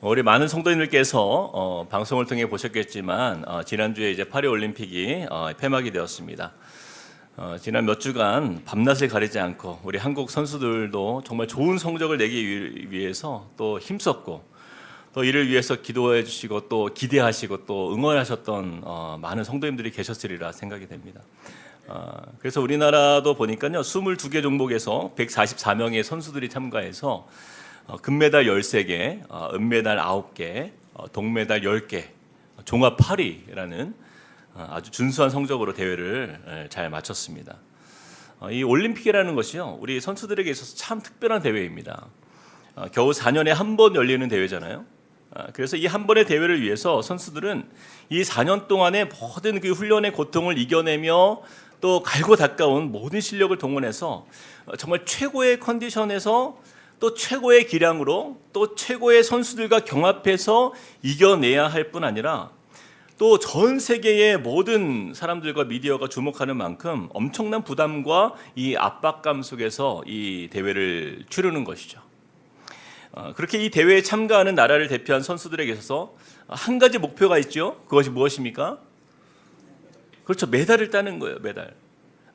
우리 많은 성도님들께서 방송을 통해 보셨겠지만 지난주에 이제 파리 올림픽이 폐막이 되었습니다. 지난 몇 주간 밤낮을 가리지 않고 우리 한국 선수들도 정말 좋은 성적을 내기 위해서 또 힘썼고 또 이를 위해서 기도해 주시고 또 기대하시고 또 응원하셨던 많은 성도님들이 계셨으리라 생각이 됩니다. 그래서 우리나라도 보니까요 22개 종목에서 144명의 선수들이 참가해서 금메달 13개, 은메달 9개, 동메달 10개, 종합 8위라는 아주 준수한 성적으로 대회를 잘 마쳤습니다. 이 올림픽이라는 것이요 우리 선수들에게 있어서 참 특별한 대회입니다. 겨우 4년에 한 번 열리는 대회잖아요. 그래서 이 한 번의 대회를 위해서 선수들은 이 4년 동안의 모든 그 훈련의 고통을 이겨내며 또 갈고 닦아온 모든 실력을 동원해서 정말 최고의 컨디션에서 또 최고의 기량으로 또 최고의 선수들과 경합해서 이겨내야 할 뿐 아니라 또 전 세계의 모든 사람들과 미디어가 주목하는 만큼 엄청난 부담과 이 압박감 속에서 이 대회를 치르는 것이죠. 그렇게 이 대회에 참가하는 나라를 대표한 선수들에게 있어서 한 가지 목표가 있죠. 그것이 무엇입니까? 그렇죠. 메달을 따는 거예요. 메달.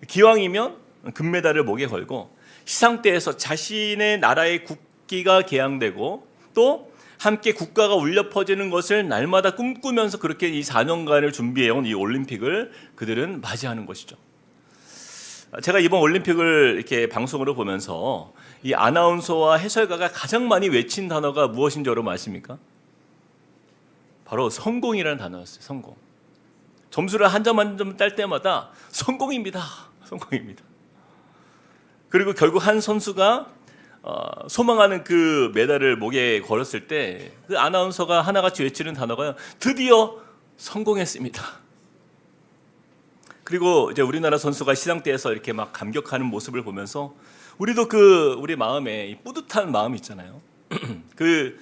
기왕이면 금메달을 목에 걸고 시상대에서 자신의 나라의 국기가 개양되고 또 함께 국가가 울려 퍼지는 것을 날마다 꿈꾸면서 그렇게 이 4년간을 준비해온 이 올림픽을 그들은 맞이하는 것이죠. 제가 이번 올림픽을 이렇게 방송으로 보면서 이 아나운서와 해설가가 가장 많이 외친 단어가 무엇인지 여러분 아십니까? 바로 성공이라는 단어였어요. 성공. 점수를 한 점 한 점 딸 때마다 성공입니다. 성공입니다. 그리고 결국 한 선수가 소망하는 그 메달을 목에 걸었을 때 그 아나운서가 하나같이 외치는 단어가 드디어 성공했습니다. 그리고 이제 우리나라 선수가 시상대에서 이렇게 막 감격하는 모습을 보면서 우리도 우리 마음에 이 뿌듯한 마음이 있잖아요. 그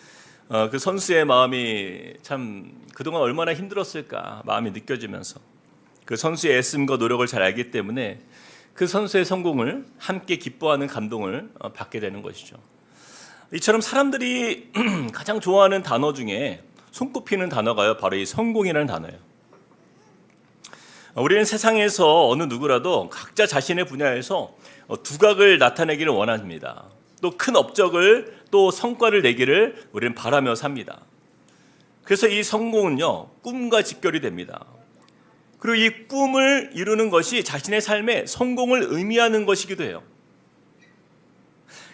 선수의 마음이 참 그동안 얼마나 힘들었을까 마음이 느껴지면서 그 선수의 애씀과 노력을 잘 알기 때문에 그 선수의 성공을 함께 기뻐하는 감동을 받게 되는 것이죠. 이처럼 사람들이 가장 좋아하는 단어 중에 손꼽히는 단어가요 바로 이 성공이라는 단어예요. 우리는 세상에서 어느 누구라도 각자 자신의 분야에서 두각을 나타내기를 원합니다. 또 큰 업적을 또 성과를 내기를 우리는 바라며 삽니다. 그래서 이 성공은요 꿈과 직결이 됩니다. 그리고 이 꿈을 이루는 것이 자신의 삶에 성공을 의미하는 것이기도 해요.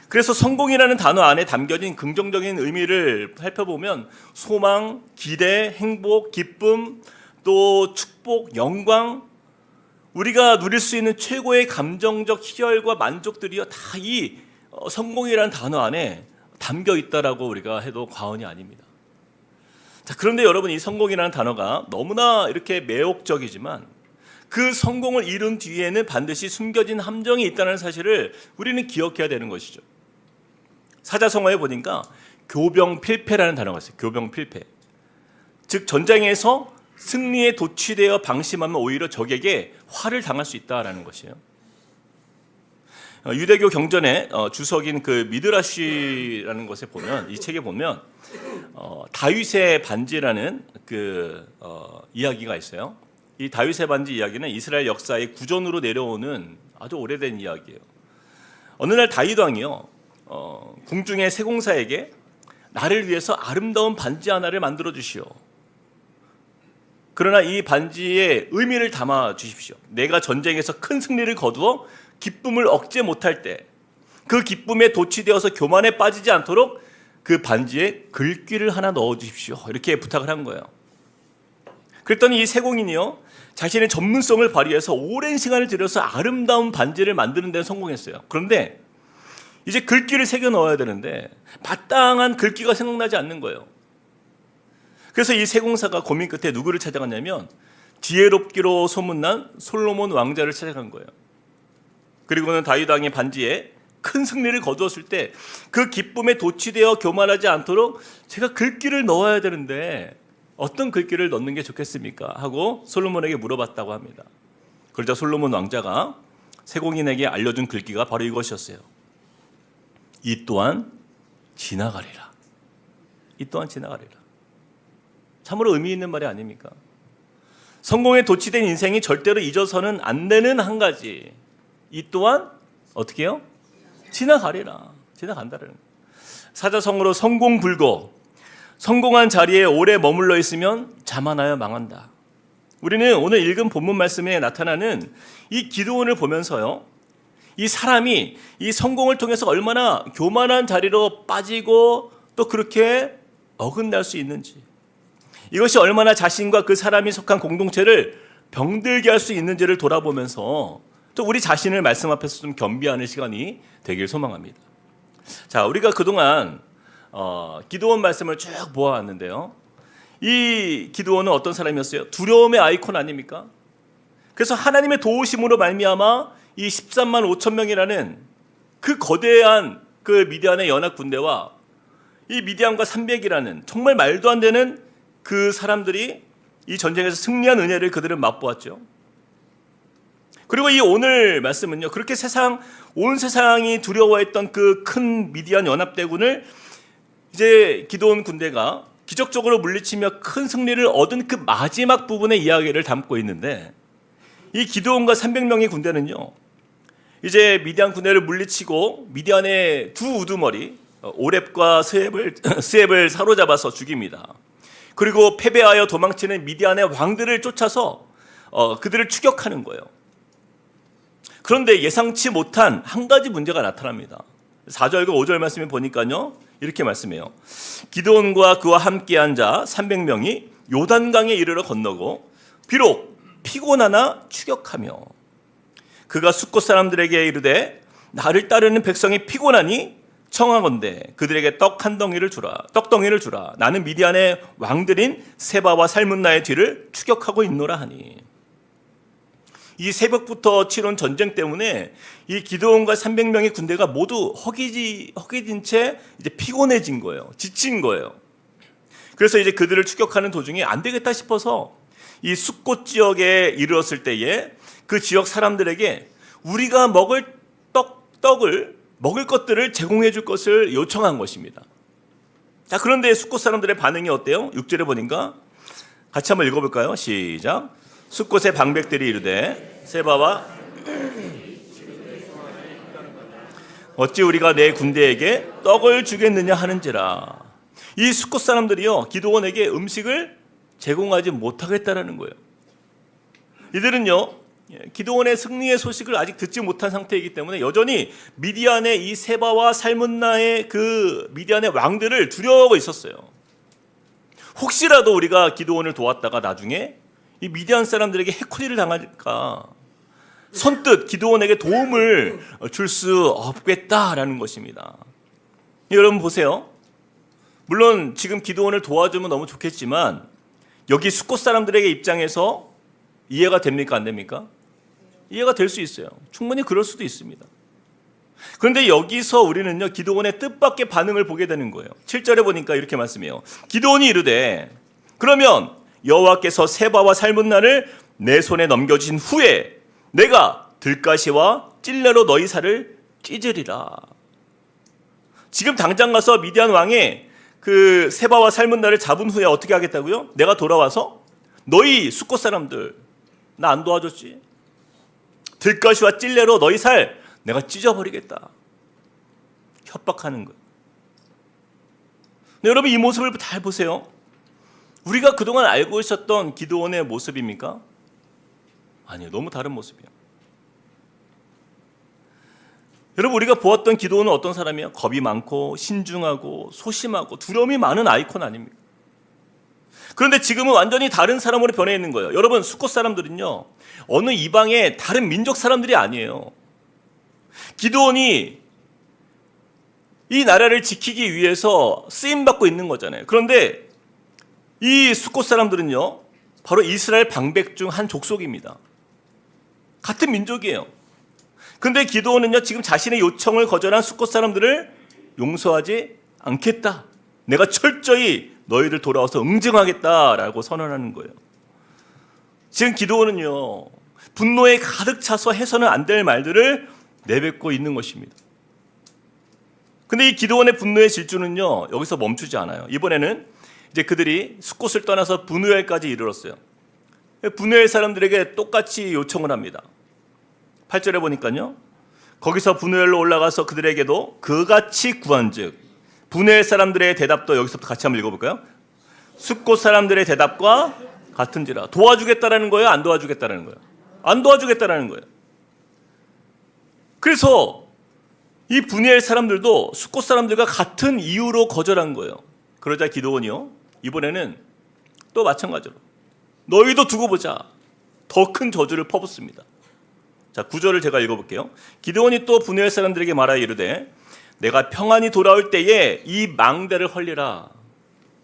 그래서 성공이라는 단어 안에 담겨진 긍정적인 의미를 살펴보면 소망, 기대, 행복, 기쁨, 또 축복, 영광, 우리가 누릴 수 있는 최고의 감정적 희열과 만족들이요 다 이 성공이라는 단어 안에 담겨 있다라고 우리가 해도 과언이 아닙니다. 자, 그런데 여러분 이 성공이라는 단어가 너무나 이렇게 매혹적이지만 그 성공을 이룬 뒤에는 반드시 숨겨진 함정이 있다는 사실을 우리는 기억해야 되는 것이죠. 사자성어에 보니까 교병필패라는 단어가 있어요. 교병필패. 즉 전장에서 승리에 도취되어 방심하면 오히려 적에게 화를 당할 수 있다라는 것이에요. 유대교 경전의 주석인 그 미드라시라는 것에 보면 이 책에 보면 다윗의 반지라는 이야기가 있어요. 이 다윗의 반지 이야기는 이스라엘 역사의 구전으로 내려오는 아주 오래된 이야기예요. 어느 날 다윗 왕이요 궁중의 세공사에게 나를 위해서 아름다운 반지 하나를 만들어 주시오. 그러나 이 반지에 의미를 담아 주십시오. 내가 전쟁에서 큰 승리를 거두어 기쁨을 억제 못할 때 그 기쁨에 도취되어서 교만에 빠지지 않도록 그 반지에 글귀를 하나 넣어 주십시오. 이렇게 부탁을 한 거예요. 그랬더니 이 세공인이요 자신의 전문성을 발휘해서 오랜 시간을 들여서 아름다운 반지를 만드는 데는 성공했어요. 그런데 이제 글귀를 새겨 넣어야 되는데 마땅한 글귀가 생각나지 않는 거예요. 그래서 이 세공사가 고민 끝에 누구를 찾아갔냐면 지혜롭기로 소문난 솔로몬 왕자를 찾아간 거예요. 그리고는 다윗 왕의 반지에 큰 승리를 거두었을 때 그 기쁨에 도취되어 교만하지 않도록 제가 글귀를 넣어야 되는데 어떤 글귀를 넣는 게 좋겠습니까? 하고 솔로몬에게 물어봤다고 합니다. 그러자 솔로몬 왕자가 세공인에게 알려준 글귀가 바로 이것이었어요. 이 또한 지나가리라. 이 또한 지나가리라. 참으로 의미 있는 말이 아닙니까? 성공에 도취된 인생이 절대로 잊어서는 안 되는 한 가지, 이 또한 어떻게 해요? 지나가리라. 지나간다는 거예요. 사자성어로 성공불고, 성공한 자리에 오래 머물러 있으면 자만하여 망한다. 우리는 오늘 읽은 본문 말씀에 나타나는 이 기드온을 보면서요, 이 사람이 이 성공을 통해서 얼마나 교만한 자리로 빠지고 또 그렇게 어긋날 수 있는지, 이것이 얼마나 자신과 그 사람이 속한 공동체를 병들게 할 수 있는지를 돌아보면서 또 우리 자신을 말씀 앞에서 좀 겸비하는 시간이 되길 소망합니다. 자, 우리가 그동안 기드온 말씀을 쭉 보아왔는데요, 이 기드온은 어떤 사람이었어요? 두려움의 아이콘 아닙니까? 그래서 하나님의 도우심으로 말미암아 이 13만 5천 명이라는 그 거대한 그 미디안의 연합 군대와 이 미디안과 300이라는 정말 말도 안 되는 그 사람들이 이 전쟁에서 승리한 은혜를 그들은 맛보았죠. 그리고 이 오늘 말씀은요, 그렇게 온 세상이 두려워했던 그 큰 미디안 연합대군을 이제 기드온 군대가 기적적으로 물리치며 큰 승리를 얻은 그 마지막 부분의 이야기를 담고 있는데, 이 기드온과 300명의 군대는요, 이제 미디안 군대를 물리치고 미디안의 두 우두머리 오렙과 스앱을 사로잡아서 죽입니다. 그리고 패배하여 도망치는 미디안의 왕들을 쫓아서 그들을 추격하는 거예요. 그런데 예상치 못한 한 가지 문제가 나타납니다. 4절과 5절 말씀에 보니까요, 이렇게 말씀해요. 기드온과 그와 함께한 자 300명이 요단강에 이르러 건너고 비록 피곤하나 추격하며, 그가 숫곳 사람들에게 이르되 나를 따르는 백성이 피곤하니 청하건대 그들에게 떡덩이를 주라. 나는 미디안의 왕들인 세바와 살문나의 뒤를 추격하고 있노라 하니. 이 새벽부터 치른 전쟁 때문에 이 기드온과 300명의 군대가 모두 허기진 채 이제 피곤해진 거예요. 지친 거예요. 그래서 이제 그들을 추격하는 도중에 안 되겠다 싶어서 이 숫곳 지역에 이르렀을 때에 그 지역 사람들에게 우리가 먹을 먹을 것들을 제공해 줄 것을 요청한 것입니다. 자, 그런데 숫곳 사람들의 반응이 어때요? 6절에 보니까 같이 한번 읽어볼까요? 시작. 숫곳의 방백들이 이르되 세바와 어찌 우리가 내 군대에게 떡을 주겠느냐 하는지라. 이 숫곳 사람들이요, 기드온에게 음식을 제공하지 못하겠다라는 거예요. 이들은요, 기드온의 승리의 소식을 아직 듣지 못한 상태이기 때문에 여전히 미디안의 이 세바와 살문나의 그 미디안의 왕들을 두려워하고 있었어요. 혹시라도 우리가 기드온을 도왔다가 나중에 이 미디안 사람들에게 해코지를 당할까, 선뜻 기드온에게 도움을 줄 수 없겠다라는 것입니다. 여러분 보세요. 물론 지금 기드온을 도와주면 너무 좋겠지만 여기 숫곳 사람들에게 입장에서 이해가 됩니까? 안 됩니까? 이해가 될 수 있어요. 충분히 그럴 수도 있습니다. 그런데 여기서 우리는요, 기드온의 뜻밖의 반응을 보게 되는 거예요. 7절에 보니까 이렇게 말씀해요. 기드온이 이르되 그러면 여호와께서 세바와 살문나를 내 손에 넘겨주신 후에 내가 들가시와 찔레로 너희 살을 찢으리라. 지금 당장 가서 미디안 왕의 그 세바와 살문나를 잡은 후에 어떻게 하겠다고요? 내가 돌아와서 너희 숫곳 사람들 나 안 도와줬지? 들가시와 찔레로 너희 살 내가 찢어버리겠다. 협박하는 거예요. 여러분 이 모습을 잘 보세요. 우리가 그동안 알고 있었던 기드온의 모습입니까? 아니요, 너무 다른 모습이에요. 여러분 우리가 보았던 기드온은 어떤 사람이에요? 겁이 많고 신중하고 소심하고 두려움이 많은 아이콘 아닙니까? 그런데 지금은 완전히 다른 사람으로 변해 있는 거예요. 여러분 숫곳 사람들은요, 어느 이방의 다른 민족 사람들이 아니에요. 기드온이 이 나라를 지키기 위해서 쓰임받고 있는 거잖아요. 그런데 이 숫곳 사람들은요, 바로 이스라엘 방백 중 한 족속입니다. 같은 민족이에요. 그런데 기드온은요, 지금 자신의 요청을 거절한 숫곳 사람들을 용서하지 않겠다. 내가 철저히 너희를 돌아와서 응징하겠다라고 선언하는 거예요. 지금 기드온은요, 분노에 가득 차서 해서는 안 될 말들을 내뱉고 있는 것입니다. 근데 이 기드온의 분노의 질주는요, 여기서 멈추지 않아요. 이번에는 이제 그들이 숫곳을 떠나서 분우엘까지 이르렀어요. 분우엘 사람들에게 똑같이 요청을 합니다. 8절에 보니까요, 거기서 분우엘로 올라가서 그들에게도 그같이 구한즉, 분우엘 사람들의 대답도 여기서부터 같이 한번 읽어볼까요? 숫곳 사람들의 대답과 같은지라. 도와주겠다라는 거예요? 안 도와주겠다라는 거예요? 안 도와주겠다라는 거예요. 그래서 이 분우엘 사람들도 숫곳 사람들과 같은 이유로 거절한 거예요. 그러자 기드온이요, 이번에는 또 마찬가지로 너희도 두고 보자, 더 큰 저주를 퍼붓습니다. 자, 9절을 제가 읽어볼게요. 기드온이 또 분우엘 사람들에게 말하여 이르되 내가 평안히 돌아올 때에 이 망대를 헐리라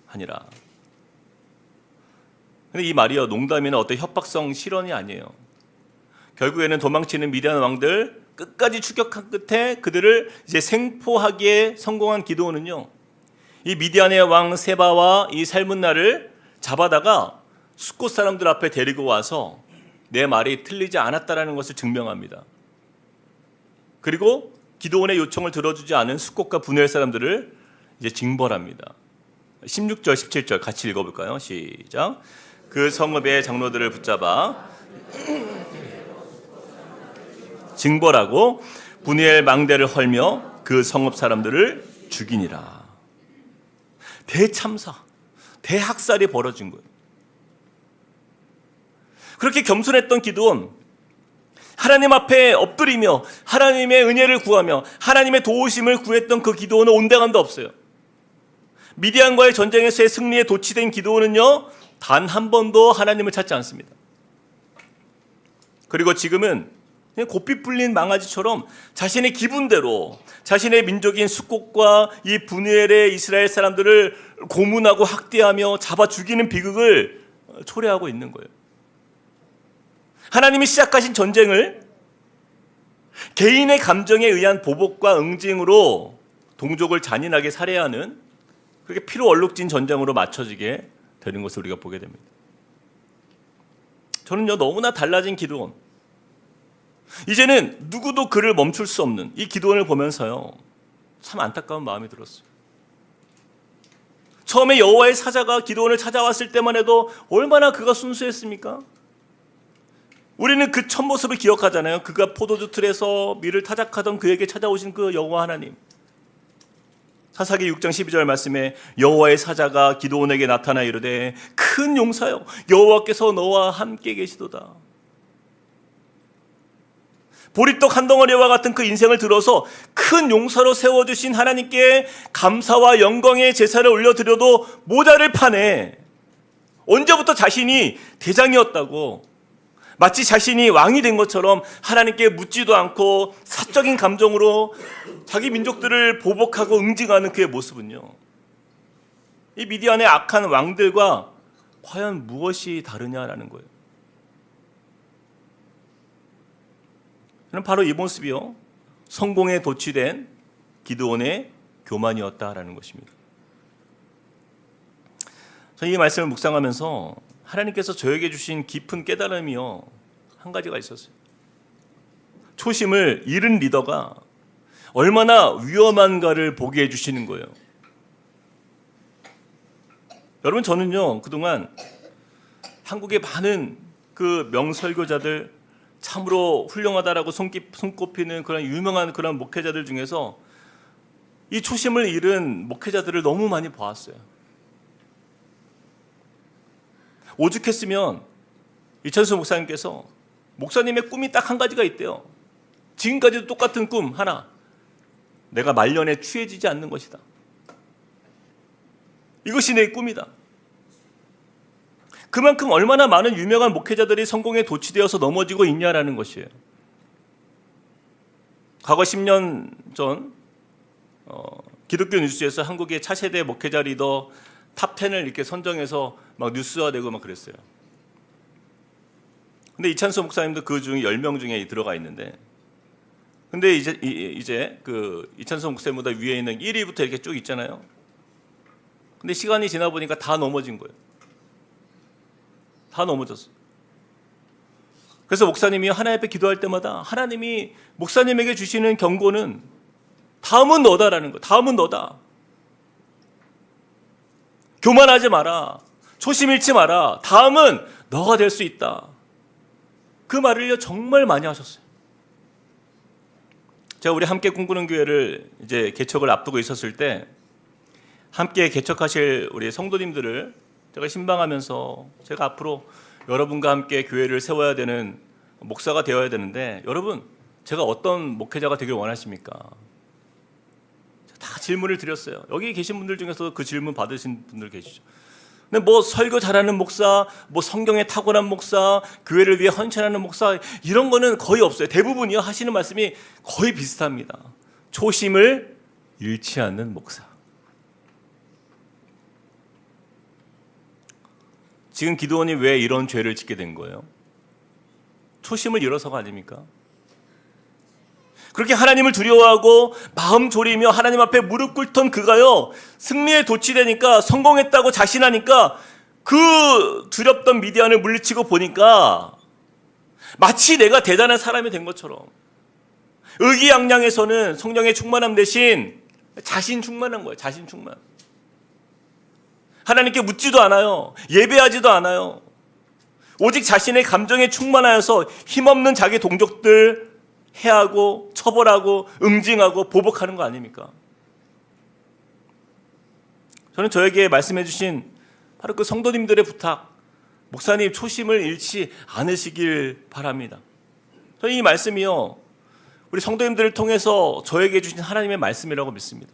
하니라. 근데 이 말이요, 농담이나 어떤 협박성 실언이 아니에요. 결국에는 도망치는 미디안 왕들 끝까지 추격한 끝에 그들을 이제 생포하기에 성공한 기드온은요, 이 미디안의 왕 세바와 이 살문나를 잡아다가 숫곳 사람들 앞에 데리고 와서 내 말이 틀리지 않았다라는 것을 증명합니다. 그리고 기드온의 요청을 들어주지 않은 숫곳과 분우엘 사람들을 이제 징벌합니다. 16절, 17절 같이 읽어볼까요? 시작. 그 성읍의 장로들을 붙잡아 징벌하고 분우엘 망대를 헐며 그 성읍 사람들을 죽이니라. 대참사, 대학살이 벌어진 거예요. 그렇게 겸손했던 기드온, 하나님 앞에 엎드리며 하나님의 은혜를 구하며 하나님의 도우심을 구했던 그 기드온은 온데간도 없어요. 미디안과의 전쟁에서의 승리에 도취된 기드온은요, 단 한 번도 하나님을 찾지 않습니다. 그리고 지금은 그냥 고삐 뿔린 망아지처럼 자신의 기분대로 자신의 민족인 숫곳과 이 분우엘의 이스라엘 사람들을 고문하고 학대하며 잡아 죽이는 비극을 초래하고 있는 거예요. 하나님이 시작하신 전쟁을 개인의 감정에 의한 보복과 응징으로 동족을 잔인하게 살해하는, 그렇게 피로 얼룩진 전쟁으로 맞춰지게 되는 것을 우리가 보게 됩니다. 저는요, 너무나 달라진 기드온, 이제는 누구도 그를 멈출 수 없는 이 기드온을 보면서요, 참 안타까운 마음이 들었어요. 처음에 여호와의 사자가 기드온을 찾아왔을 때만 해도 얼마나 그가 순수했습니까? 우리는 그 첫 모습을 기억하잖아요. 그가 포도주 틀에서 밀을 타작하던 그에게 찾아오신 그 여호와 하나님. 사사기 6장 12절 말씀에 여호와의 사자가 기드온에게 나타나 이르되 큰 용사여, 여호와께서 너와 함께 계시도다. 보리떡 한 덩어리와 같은 그 인생을 들어서 큰 용사로 세워주신 하나님께 감사와 영광의 제사를 올려드려도 모자를 파네. 언제부터 자신이 대장이었다고, 마치 자신이 왕이 된 것처럼 하나님께 묻지도 않고 사적인 감정으로 자기 민족들을 보복하고 응징하는 그의 모습은요, 이 미디안의 악한 왕들과 과연 무엇이 다르냐라는 거예요. 바로 이 모습이요, 성공에 도취된 기드온의 교만이었다라는 것입니다. 저는 이 말씀을 묵상하면서 하나님께서 저에게 주신 깊은 깨달음이요, 한 가지가 있었어요. 초심을 잃은 리더가 얼마나 위험한가를 보게 해주시는 거예요. 여러분, 저는요, 그동안 한국의 많은 그 명설교자들, 참으로 훌륭하다라고 손꼽히는 그런 유명한 그런 목회자들 중에서 이 초심을 잃은 목회자들을 너무 많이 보았어요. 오죽했으면 이찬수 목사님께서, 목사님의 꿈이 딱 한 가지가 있대요. 지금까지도 똑같은 꿈 하나, 내가 말년에 취해지지 않는 것이다. 이것이 내 꿈이다. 그만큼 얼마나 많은 유명한 목회자들이 성공에 도취되어서 넘어지고 있냐라는 것이에요. 과거 10년 전 기독교 뉴스에서 한국의 차세대 목회자 리더 탑10을 이렇게 선정해서 막 뉴스화되고 막 그랬어요. 근데 이찬수 목사님도 그 중 10명 중에 들어가 있는데, 근데 이제 그 이찬수 목사님보다 위에 있는 1위부터 이렇게 쭉 있잖아요. 근데 시간이 지나 보니까 다 넘어진 거예요. 다 넘어졌어요. 그래서 목사님이 하나님 앞에 기도할 때마다 하나님이 목사님에게 주시는 경고는 다음은 너다라는 거. 다음은 너다. 교만하지 마라. 초심 잃지 마라. 다음은 너가 될 수 있다. 그 말을요 정말 많이 하셨어요. 제가 우리 함께 꿈꾸는 교회를 이제 개척을 앞두고 있었을 때 함께 개척하실 우리 성도님들을 제가 신방하면서 제가 앞으로 여러분과 함께 교회를 세워야 되는 목사가 되어야 되는데 여러분 제가 어떤 목회자가 되길 원하십니까? 다 질문을 드렸어요. 여기 계신 분들 중에서 그 질문 받으신 분들 계시죠. 근데 뭐 설교 잘하는 목사, 뭐 성경에 탁월한 목사, 교회를 위해 헌신하는 목사 이런 거는 거의 없어요. 대부분이요 하시는 말씀이 거의 비슷합니다. 초심을 잃지 않는 목사. 지금 기도원이 왜 이런 죄를 짓게 된 거예요? 초심을 잃어서가 아닙니까? 그렇게 하나님을 두려워하고 마음 졸이며 하나님 앞에 무릎 꿇던 그가요 승리에 도취되니까 성공했다고 자신하니까 그 두렵던 미디안을 물리치고 보니까 마치 내가 대단한 사람이 된 것처럼 의기양양해서는 성령의 충만함 대신 자신 충만한 거예요. 자신 충만. 하나님께 묻지도 않아요. 예배하지도 않아요. 오직 자신의 감정에 충만하여서 힘없는 자기 동족들 해하고 처벌하고 응징하고 보복하는 거 아닙니까? 저는 저에게 말씀해 주신 바로 그 성도님들의 부탁, 목사님 초심을 잃지 않으시길 바랍니다. 저는 이 말씀이요 우리 성도님들을 통해서 저에게 주신 하나님의 말씀이라고 믿습니다.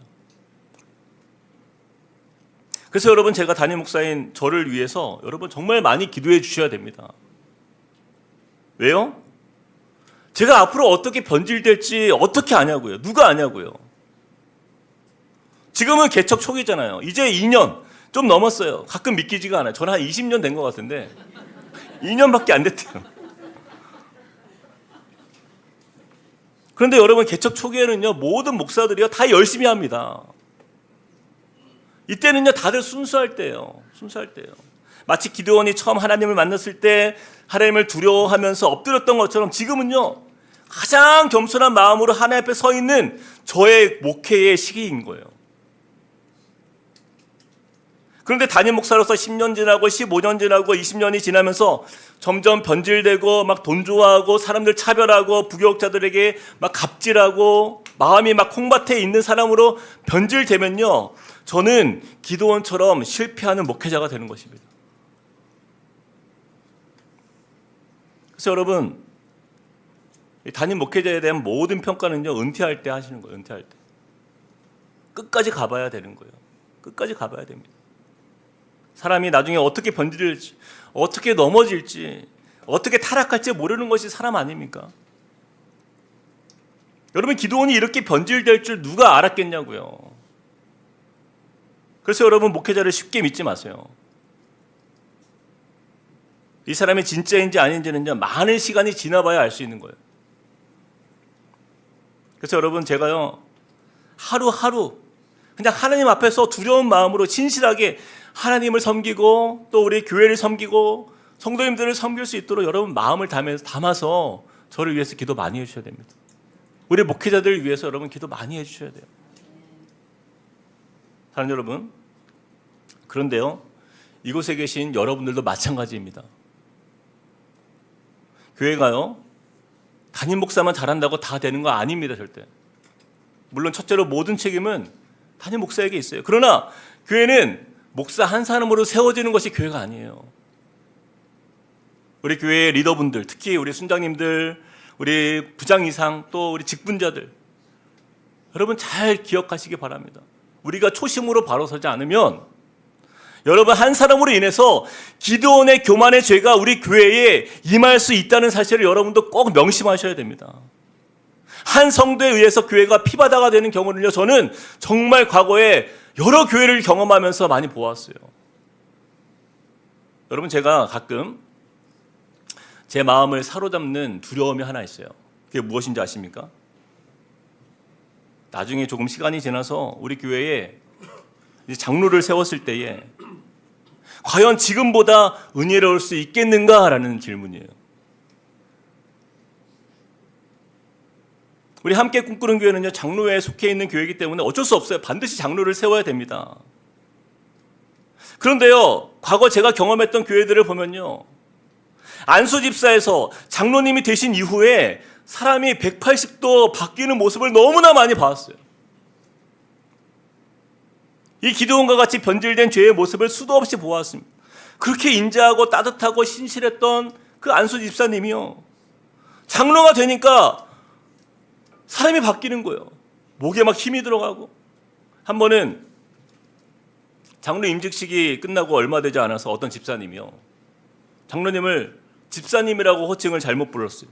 그래서 여러분 제가 담임 목사인 저를 위해서 여러분 정말 많이 기도해 주셔야 됩니다. 왜요? 제가 앞으로 어떻게 변질될지 어떻게 아냐고요? 누가 아냐고요? 지금은 개척 초기잖아요. 이제 2년 좀 넘었어요. 가끔 믿기지가 않아요. 저는 한 20년 된 것 같은데 2년밖에 안 됐대요. 그런데 여러분 개척 초기에는요 모든 목사들이요 다 열심히 합니다. 이때는요 다들 순수할 때예요. 순수할 때예요. 마치 기드온이 처음 하나님을 만났을 때 하나님을 두려워하면서 엎드렸던 것처럼 지금은요 가장 겸손한 마음으로 하나님 앞에 서 있는 저의 목회의 시기인 거예요. 그런데 담임 목사로서 10년 지나고 15년 지나고 20년이 지나면서 점점 변질되고 막 돈 좋아하고 사람들 차별하고 부교육자들에게 막 갑질하고 마음이 막 콩밭에 있는 사람으로 변질되면요 저는 기드온처럼 실패하는 목회자가 되는 것입니다. 그래서 여러분 담임 목회자에 대한 모든 평가는요 은퇴할 때 하시는 거예요. 은퇴할 때 끝까지 가봐야 되는 거예요. 끝까지 가봐야 됩니다. 사람이 나중에 어떻게 변질될지 어떻게 넘어질지 어떻게 타락할지 모르는 것이 사람 아닙니까? 여러분 기드온이 이렇게 변질될 줄 누가 알았겠냐고요. 그래서 여러분 목회자를 쉽게 믿지 마세요. 이 사람이 진짜인지 아닌지는요 많은 시간이 지나봐야 알 수 있는 거예요. 그래서 여러분 제가요 하루하루 그냥 하나님 앞에서 두려운 마음으로 진실하게 하나님을 섬기고 또 우리 교회를 섬기고 성도님들을 섬길 수 있도록 여러분 마음을 담아서 저를 위해서 기도 많이 해주셔야 됩니다. 우리 목회자들을 위해서 여러분 기도 많이 해주셔야 돼요. 사랑하는 여러분, 그런데요 이곳에 계신 여러분들도 마찬가지입니다. 교회가요 담임 목사만 잘한다고 다 되는 거 아닙니다. 절대. 물론 첫째로 모든 책임은 담임 목사에게 있어요. 그러나 교회는 목사 한 사람으로 세워지는 것이 교회가 아니에요. 우리 교회의 리더분들, 특히 우리 순장님들, 우리 부장 이상, 또 우리 직분자들 여러분 잘 기억하시기 바랍니다. 우리가 초심으로 바로 서지 않으면 여러분 한 사람으로 인해서 기드온의 교만의 죄가 우리 교회에 임할 수 있다는 사실을 여러분도 꼭 명심하셔야 됩니다. 한 성도에 의해서 교회가 피바다가 되는 경우는요 저는 정말 과거에 여러 교회를 경험하면서 많이 보았어요. 여러분 제가 가끔 제 마음을 사로잡는 두려움이 하나 있어요. 그게 무엇인지 아십니까? 나중에 조금 시간이 지나서 우리 교회에 장로를 세웠을 때에 과연 지금보다 은혜로울 수 있겠는가라는 질문이에요. 우리 함께 꿈꾸는 교회는요, 장로회에 속해 있는 교회이기 때문에 어쩔 수 없어요. 반드시 장로를 세워야 됩니다. 그런데요, 과거 제가 경험했던 교회들을 보면요, 안수 집사에서 장로님이 되신 이후에 사람이 180도 바뀌는 모습을 너무나 많이 봤어요. 이 기드온과 같이 변질된 죄의 모습을 수도 없이 보았습니다. 그렇게 인자하고 따뜻하고 신실했던 그 안수 집사님이요, 장로가 되니까 사람이 바뀌는 거예요. 목에 막 힘이 들어가고. 한 번은 장로 임직식이 끝나고 얼마 되지 않아서 어떤 집사님이요, 장로님을 집사님이라고 호칭을 잘못 불렀어요.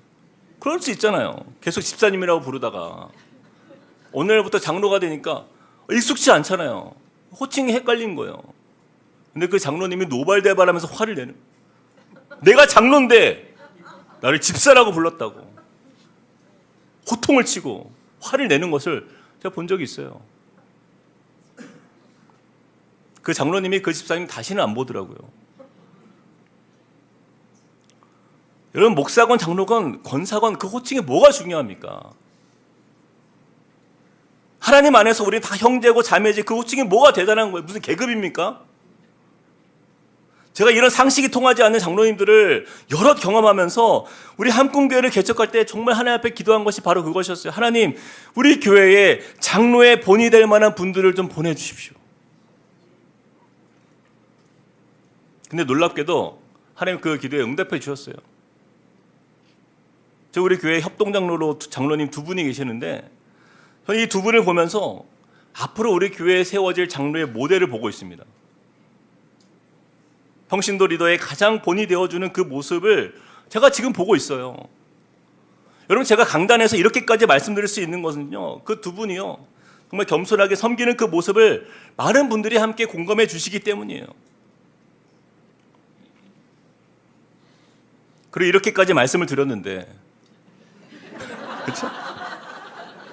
그럴 수 있잖아요. 계속 집사님이라고 부르다가 오늘부터 장로가 되니까 익숙치 않잖아요. 호칭이 헷갈린 거예요. 근데 그 장로님이 노발대발하면서 화를 내는 거예요. 내가 장로인데 나를 집사라고 불렀다고 호통을 치고 화를 내는 것을 제가 본 적이 있어요. 그 장로님이 그 집사님 다시는 안 보더라고요. 여러분, 목사건 장로건 권사건 그 호칭이 뭐가 중요합니까? 하나님 안에서 우리는 다 형제고 자매지, 그 호칭이 뭐가 대단한 거예요? 무슨 계급입니까? 제가 이런 상식이 통하지 않는 장로님들을 여럿 경험하면서 우리 한꿈교회를 개척할 때 정말 하나님 앞에 기도한 것이 바로 그것이었어요. 하나님, 우리 교회에 장로의 본이 될 만한 분들을 좀 보내주십시오. 근데 놀랍게도 하나님 그 기도에 응답해 주셨어요. 저 우리 교회 협동장로로 장로님 두 분이 계시는데, 저는 이 두 분을 보면서 앞으로 우리 교회에 세워질 장로의 모델을 보고 있습니다. 평신도 리더의 가장 본이 되어주는 그 모습을 제가 지금 보고 있어요. 여러분, 제가 강단에서 이렇게까지 말씀드릴 수 있는 것은요, 그 두 분이요, 정말 겸손하게 섬기는 그 모습을 많은 분들이 함께 공감해 주시기 때문이에요. 그리고 이렇게까지 말씀을 드렸는데, 그렇죠?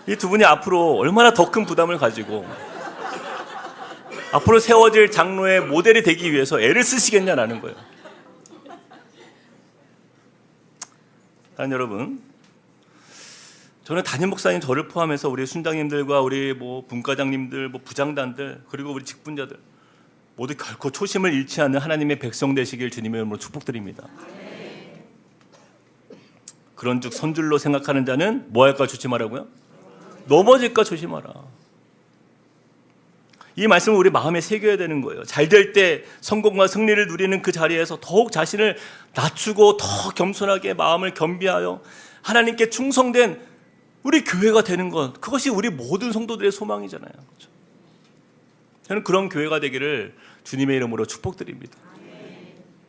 이 두 분이 앞으로 얼마나 더 큰 부담을 가지고 앞으로 세워질 장로의 모델이 되기 위해서 애를 쓰시겠냐라는 거예요. 여러분, 저는 담임 목사님 저를 포함해서 우리 순장님들과 우리 분과장님들, 부장단들, 그리고 우리 직분자들 모두 결코 초심을 잃지 않는 하나님의 백성 되시길 주님의 이름으로 축복드립니다. 그런즉 선줄로 생각하는 자는 뭐 할까 조심하라고요? 넘어질까 조심하라. 이 말씀을 우리 마음에 새겨야 되는 거예요. 잘 될 때 성공과 승리를 누리는 그 자리에서 더욱 자신을 낮추고 더 겸손하게 마음을 겸비하여 하나님께 충성된 우리 교회가 되는 것, 그것이 우리 모든 성도들의 소망이잖아요. 그렇죠? 저는 그런 교회가 되기를 주님의 이름으로 축복드립니다.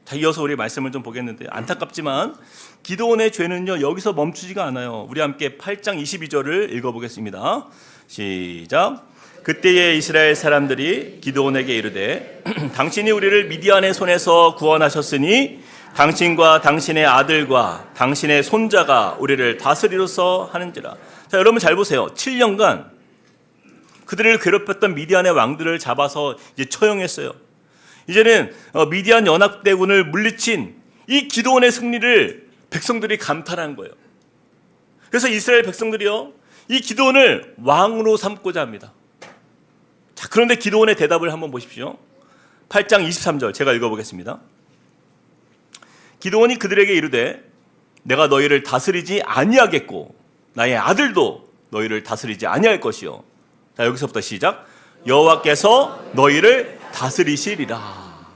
자, 이어서 우리 말씀을 좀 보겠는데, 안타깝지만 기드온의 죄는요, 여기서 멈추지가 않아요. 우리 함께 8장 22절을 읽어보겠습니다. 시작. 그때에 이스라엘 사람들이 기드온에게 이르되 당신이 우리를 미디안의 손에서 구원하셨으니 당신과 당신의 아들과 당신의 손자가 우리를 다스리로서 하는지라. 자, 여러분 잘 보세요. 7년간 그들을 괴롭혔던 미디안의 왕들을 잡아서 이제 처형했어요. 이제는 미디안 연합대군을 물리친 이 기드온의 승리를 백성들이 감탄한 거예요. 그래서 이스라엘 백성들이요, 이 기드온을 왕으로 삼고자 합니다. 자, 그런데 기드온의 대답을 한번 보십시오. 8장 23절 제가 읽어보겠습니다. 기드온이 그들에게 이르되 내가 너희를 다스리지 아니하겠고 나의 아들도 너희를 다스리지 아니할 것이요. 자, 여기서부터 시작. 여호와께서 너희를 다스리시리라.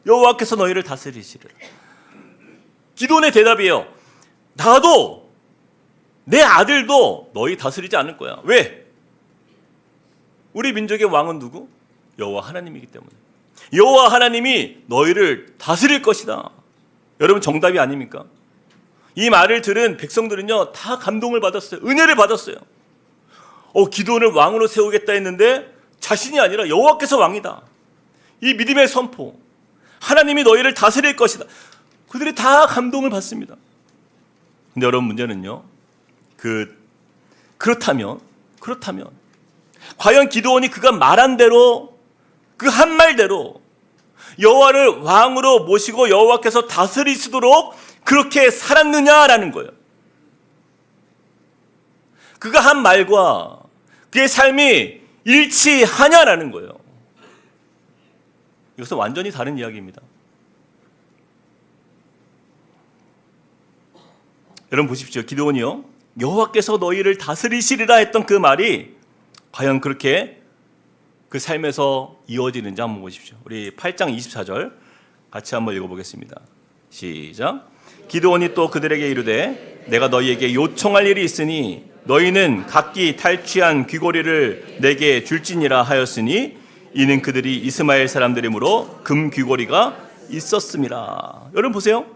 여호와께서 너희를 다스리시리라. 기드온의 대답이에요. 나도 내 아들도 너희 다스리지 않을 거야. 왜? 우리 민족의 왕은 누구? 여호와 하나님이기 때문에. 여호와 하나님이 너희를 다스릴 것이다. 여러분, 정답이 아닙니까? 이 말을 들은 백성들은요, 다 감동을 받았어요. 은혜를 받았어요. 기드온을 왕으로 세우겠다 했는데 자신이 아니라 여호와께서 왕이다. 이 믿음의 선포, 하나님이 너희를 다스릴 것이다. 그들이 다 감동을 받습니다. 근데 여러분, 문제는요, 그렇다면 과연 기드온이 그가 말한 대로, 그 한 말대로 여호와를 왕으로 모시고 여호와께서 다스리시도록 그렇게 살았느냐라는 거예요. 그가 한 말과 그의 삶이 일치하냐라는 거예요. 이것은 완전히 다른 이야기입니다. 여러분 보십시오. 기드온이요, 여호와께서 너희를 다스리시리라 했던 그 말이 과연 그렇게 그 삶에서 이어지는지 한번 보십시오. 우리 8장 24절 같이 한번 읽어보겠습니다. 시작. 기드온이 또 그들에게 이르되 내가 너희에게 요청할 일이 있으니 너희는 각기 탈취한 귀고리를 내게 줄지니라 하였으니 이는 그들이 이스마엘 사람들이므로 금 귀고리가 있었음이라. 여러분 보세요.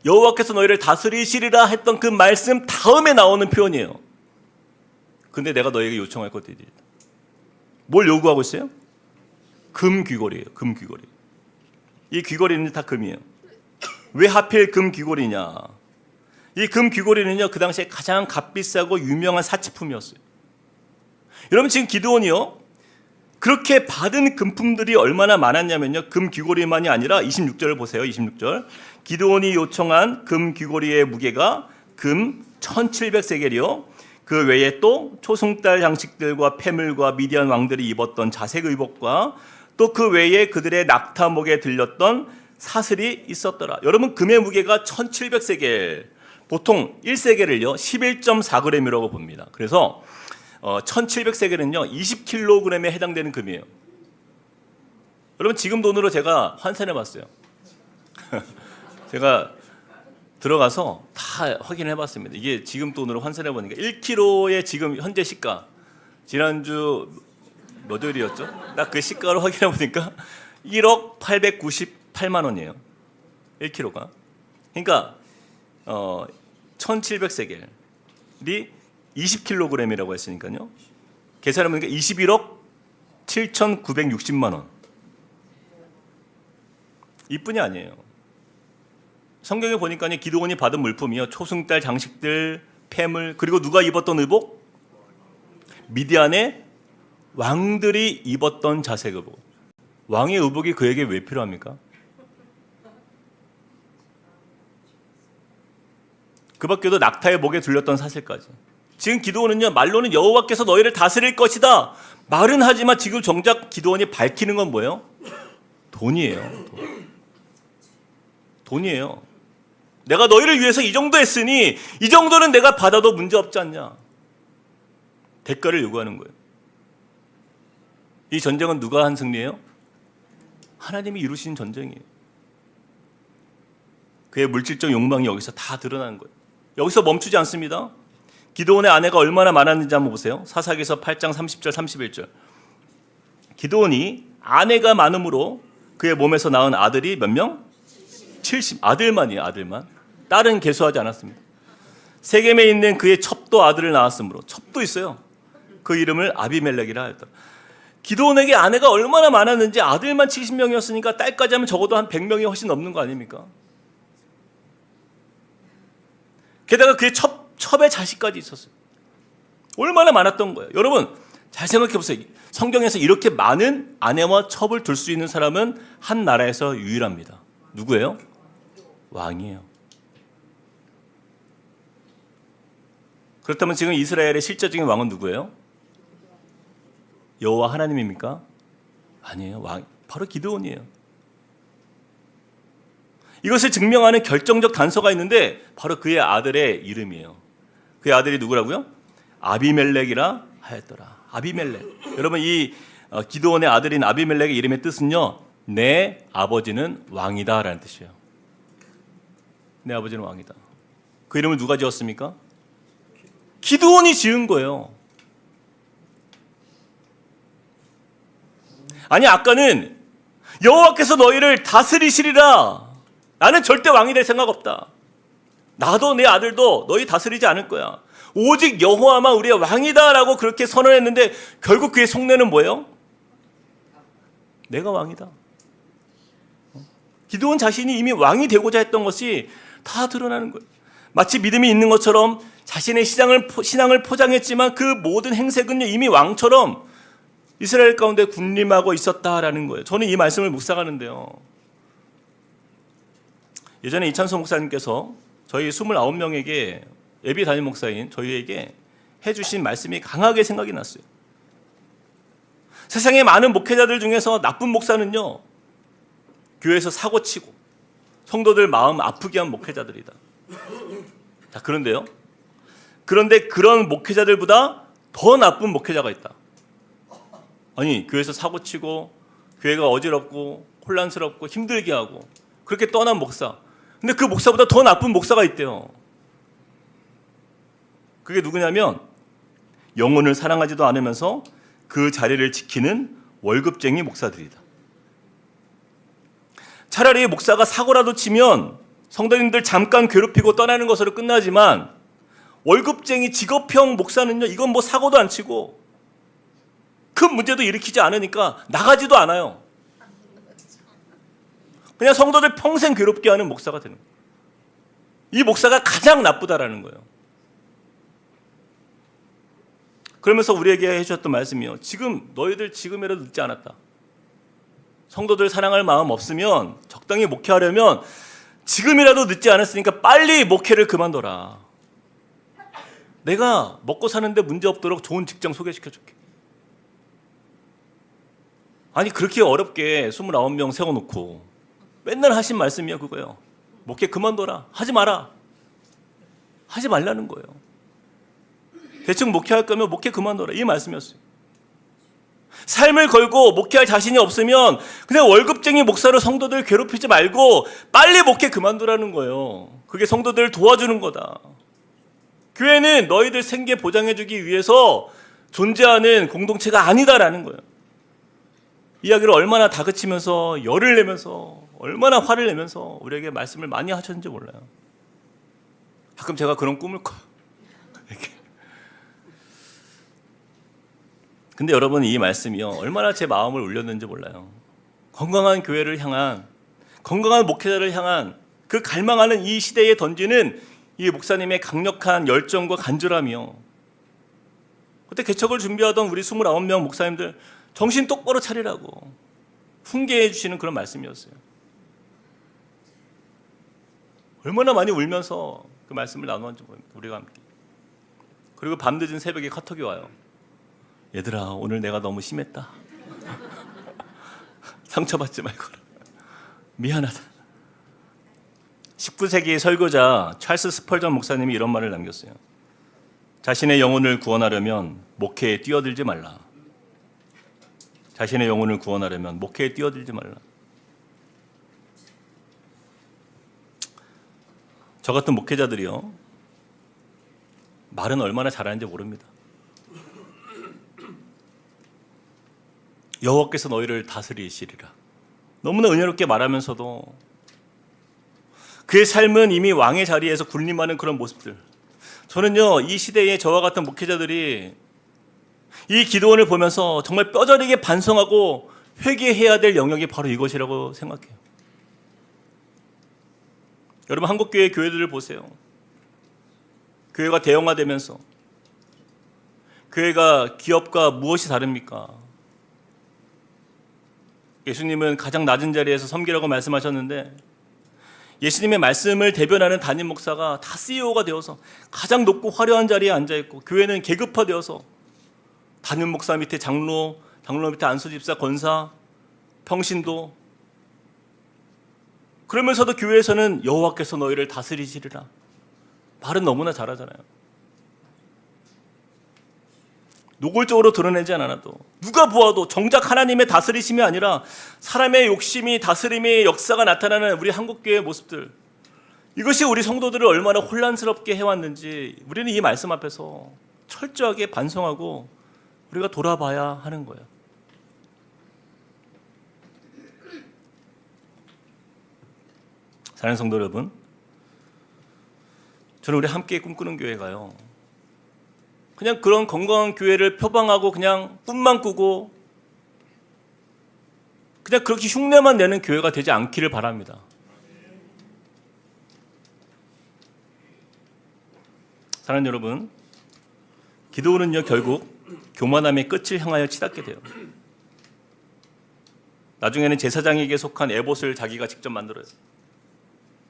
여호와께서 너희를 다스리시리라 했던 그 말씀 다음에 나오는 표현이에요. 근데 내가 너희에게 요청할 것들이 있다. 뭘 요구하고 있어요? 금 귀고리예요. 금 귀고리. 이 귀고리는 다 금이에요. 왜 하필 금 귀고리냐? 이 금 귀고리는요, 그 당시에 가장 값비싸고 유명한 사치품이었어요. 여러분 지금 기드온이요, 그렇게 받은 금품들이 얼마나 많았냐면요, 금 귀고리만이 아니라 26절을 보세요. 26절. 기드온이 요청한 금 귀고리의 무게가 금 1700세겔이요. 그 외에 또 초승달 장식들과 패물과 미디안 왕들이 입었던 자색 의복과 또 그 외에 그들의 낙타목에 들렸던 사슬이 있었더라. 여러분 금의 무게가 1700세겔, 보통 1세겔을요 11.4g이라고 봅니다. 그래서 1700세겔은요 20kg에 해당되는 금이에요. 여러분 지금 돈으로 제가 환산해 봤어요. 제가 들어가서 다 확인해 봤습니다. 이게 지금 돈으로 환산해 보니까 1kg의 지금 현재 시가, 지난주 몇 월이었죠? 딱 그 시가로 확인해 보니까 1억 898만 원이에요. 1kg가. 그러니까 1700세겔이 20kg이라고 했으니까요. 계산해 보니까 21억 7,960만 원. 이뿐이 아니에요. 성경에 보니까 기드온이 받은 물품이요, 초승달 장식들, 패물, 그리고 누가 입었던 의복? 미디안의 왕들이 입었던 자색 의복. 왕의 의복이 그에게 왜 필요합니까? 그 밖에도 낙타의 목에 둘렸던 사슬까지. 지금 기드온은요, 말로는 여호와께서 너희를 다스릴 것이다 말은 하지만 지금 정작 기드온이 밝히는 건 뭐예요? 돈이에요. 돈이에요. 내가 너희를 위해서 이 정도 했으니 이 정도는 내가 받아도 문제 없지 않냐. 대가를 요구하는 거예요. 이 전쟁은 누가 한 승리예요? 하나님이 이루신 전쟁이에요. 그의 물질적 욕망이 여기서 다 드러나는 거예요. 여기서 멈추지 않습니다. 기드온의 아내가 얼마나 많았는지 한번 보세요. 사사기서 8장 30절 31절. 기드온이 아내가 많음으로 그의 몸에서 낳은 아들이 몇 명? 70. 아들만이에요. 아들만. 딸은 계수하지 않았습니다. 세겜에 있는 그의 첩도 아들을 낳았으므로, 첩도 있어요. 그 이름을 아비멜렉이라 하였다. 기드온에게 아내가 얼마나 많았는지, 아들만 70명이었으니까 딸까지 하면 적어도 한 100명이 훨씬 넘는 거 아닙니까? 게다가 그의 첩의 자식까지 있었어요. 얼마나 많았던 거예요. 여러분 잘 생각해 보세요. 성경에서 이렇게 많은 아내와 첩을 둘 수 있는 사람은 한 나라에서 유일합니다. 누구예요? 왕이에요. 그렇다면 지금 이스라엘의 실제적인 왕은 누구예요? 여호와 하나님입니까? 아니에요. 왕, 바로 기드온이에요. 이것을 증명하는 결정적 단서가 있는데 바로 그의 아들의 이름이에요. 그의 아들이 누구라고요? 아비멜렉이라 하였더라. 아비멜렉. 여러분 이 기드온의 아들인 아비멜렉의 이름의 뜻은요, 내 아버지는 왕이다 라는 뜻이에요. 내 아버지는 왕이다. 그 이름을 누가 지었습니까? 기드온이 지은 거예요. 아니 아까는 여호와께서 너희를 다스리시리라, 나는 절대 왕이 될 생각 없다, 나도 내 아들도 너희 다스리지 않을 거야, 오직 여호와만 우리의 왕이다 라고 그렇게 선언했는데 결국 그의 속내는 뭐예요? 내가 왕이다. 기드온 자신이 이미 왕이 되고자 했던 것이 다 드러나는 거예요. 마치 믿음이 있는 것처럼 자신의 신앙을 포장했지만 그 모든 행색은 이미 왕처럼 이스라엘 가운데 군림하고 있었다라는 거예요. 저는 이 말씀을 묵상하는데요, 예전에 이찬성 목사님께서 저희 29명에게 예비 담임 목사인 저희에게 해주신 말씀이 강하게 생각이 났어요. 세상에 많은 목회자들 중에서 나쁜 목사는요, 교회에서 사고치고 성도들 마음 아프게 한 목회자들이다. 자, 그런데 그런 목회자들보다 더 나쁜 목회자가 있다. 아니, 교회에서 사고치고 교회가 어지럽고 혼란스럽고 힘들게 하고 그렇게 떠난 목사. 근데 그 목사보다 더 나쁜 목사가 있대요. 그게 누구냐면 영혼을 사랑하지도 않으면서 그 자리를 지키는 월급쟁이 목사들이다. 차라리 목사가 사고라도 치면 성도님들 잠깐 괴롭히고 떠나는 것으로 끝나지만 월급쟁이 직업형 목사는요, 이건 뭐 사고도 안 치고 큰 문제도 일으키지 않으니까 나가지도 않아요. 그냥 성도들 평생 괴롭게 하는 목사가 되는 거예요. 이 목사가 가장 나쁘다라는 거예요. 그러면서 우리에게 해주셨던 말씀이요, 너희들 지금이라도 늦지 않았다. 성도들 사랑할 마음 없으면, 적당히 목회하려면 지금이라도 늦지 않았으니까 빨리 목회를 그만둬라. 내가 먹고 사는데 문제 없도록 좋은 직장 소개시켜줄게. 아니, 그렇게 어렵게 29명 세워놓고 맨날 하신 말씀이요, 그거요. 목회 그만둬라. 하지 마라. 하지 말라는 거예요. 대충 목회할 거면 목회 그만둬라. 이 말씀이었어요. 삶을 걸고 목회할 자신이 없으면 그냥 월급쟁이 목사로 성도들 괴롭히지 말고 빨리 목회 그만두라는 거예요. 그게 성도들 도와주는 거다. 교회는 너희들 생계 보장해주기 위해서 존재하는 공동체가 아니다라는 거예요. 이야기를 얼마나 다그치면서 열을 내면서 얼마나 화를 내면서 우리에게 말씀을 많이 하셨는지 몰라요. 가끔 제가 그런 꿈을 꿔요. 이렇게. 근데 여러분, 이 말씀이요, 얼마나 제 마음을 울렸는지 몰라요. 건강한 교회를 향한, 건강한 목회자를 향한 그 갈망하는 이 시대에 던지는 이 목사님의 강력한 열정과 간절함이요. 그때 개척을 준비하던 우리 29명 목사님들 정신 똑바로 차리라고 훈계해 주시는 그런 말씀이었어요. 얼마나 많이 울면서 그 말씀을 나누었는지 모릅니다. 우리가 함께. 그리고 밤늦은 새벽에 카톡이 와요. 얘들아, 오늘 내가 너무 심했다. 상처받지 말고 미안하다. 19세기 설교자 찰스 스펄전 목사님이 이런 말을 남겼어요. 자신의 영혼을 구원하려면 목회에 뛰어들지 말라. 자신의 영혼을 구원하려면 목회에 뛰어들지 말라. 저 같은 목회자들이요, 말은 얼마나 잘하는지 모릅니다. 여호와께서 너희를 다스리시리라. 너무나 은혜롭게 말하면서도 그의 삶은 이미 왕의 자리에서 군림하는 그런 모습들. 저는요, 이 시대에 저와 같은 목회자들이 이 기도원을 보면서 정말 뼈저리게 반성하고 회개해야 될 영역이 바로 이것이라고 생각해요. 여러분, 한국교회 교회들을 보세요. 교회가 대형화되면서 교회가 기업과 무엇이 다릅니까? 예수님은 가장 낮은 자리에서 섬기라고 말씀하셨는데 예수님의 말씀을 대변하는 담임 목사가 다 CEO가 되어서 가장 높고 화려한 자리에 앉아있고, 교회는 계급화되어서 담임 목사 밑에 장로 밑에 안수집사, 권사, 평신도. 그러면서도 교회에서는 여호와께서 너희를 다스리시리라. 말은 너무나 잘하잖아요. 노골적으로 드러내지 않아도 누가 보아도 정작 하나님의 다스리심이 아니라 사람의 욕심이 다스림의 역사가 나타나는 우리 한국교회의 모습들, 이것이 우리 성도들을 얼마나 혼란스럽게 해왔는지 우리는 이 말씀 앞에서 철저하게 반성하고 우리가 돌아봐야 하는 거예요. 사랑하는 성도 여러분, 저는 우리 함께 꿈꾸는 교회가요, 그냥 그런 건강한 교회를 표방하고 그냥 꿈만 꾸고 그냥 그렇게 흉내만 내는 교회가 되지 않기를 바랍니다. 사랑하는 여러분, 기도는요, 결국 교만함의 끝을 향하여 치닫게 돼요. 나중에는 제사장에게 속한 에봇을 자기가 직접 만들어요.